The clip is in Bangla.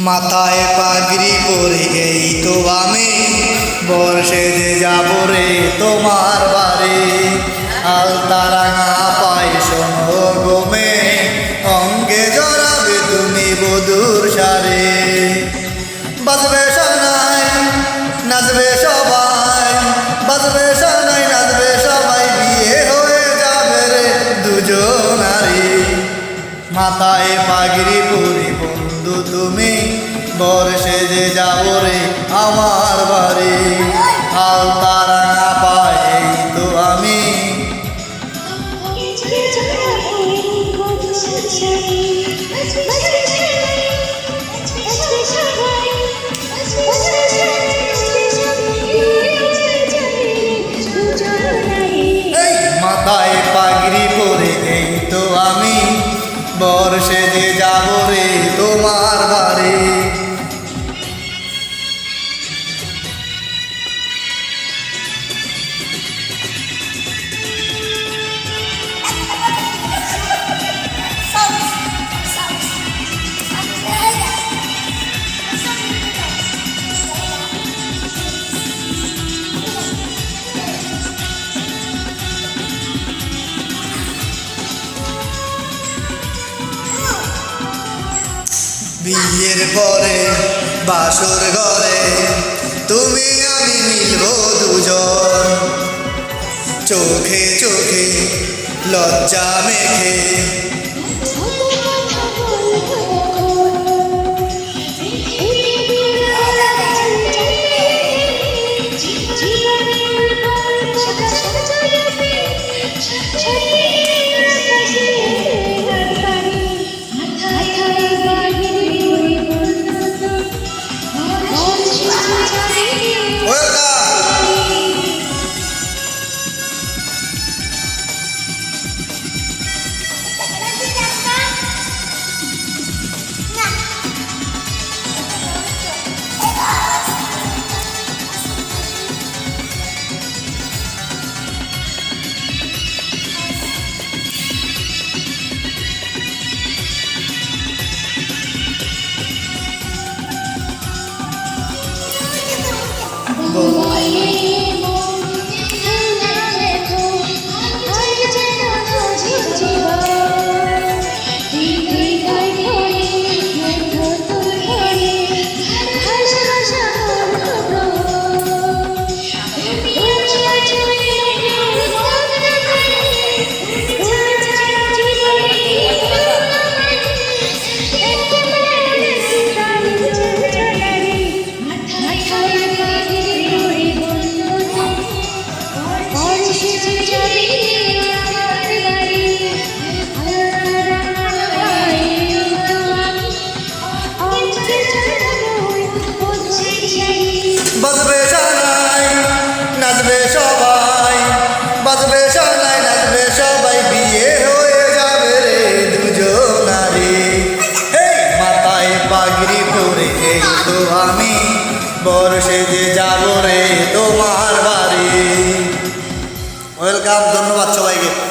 মাথায় পাগড়ি পরে এই তো আমি বর্ষে যে যাব রে তোমার বাড়ি। আলতারাঙা পাই শোনো গোমে, অঙ্গে জড়াবে তুমি বধুর সারে। বাজবে সানাই নাচবে সবাই, বাজবে সানাই নাচবে সবাই, বিয়ে হয়ে যাবে রে দুজনারি। মাথায় পাগড়ি পরে বন্ধু তুমি বর্ষে যে যাব রে আমার বাড়ি। আলতারাঙা পাই তো আমি। মাথায় পাগড়ি পরে এই তো আমি বর্ষে যে যাব রে তোমার বাড়ি। বিয়ের পরে বাসর ঘরে তুমি আমি মিলব দুজন, চোখে চোখে লজ্জা মেখে। বাজবে সানাই নাচবে সবাই, বাজবে সানাই নাচবে সবাই, বিয়ে হয়ে যাবে রে দুজনারি। মাথায় পাগড়ি পরে এই তো আমি বর্ষে যে যাব রে তোমার বাড়ি। ওয়েলকাম, ধন্যবাদ সবাইকে।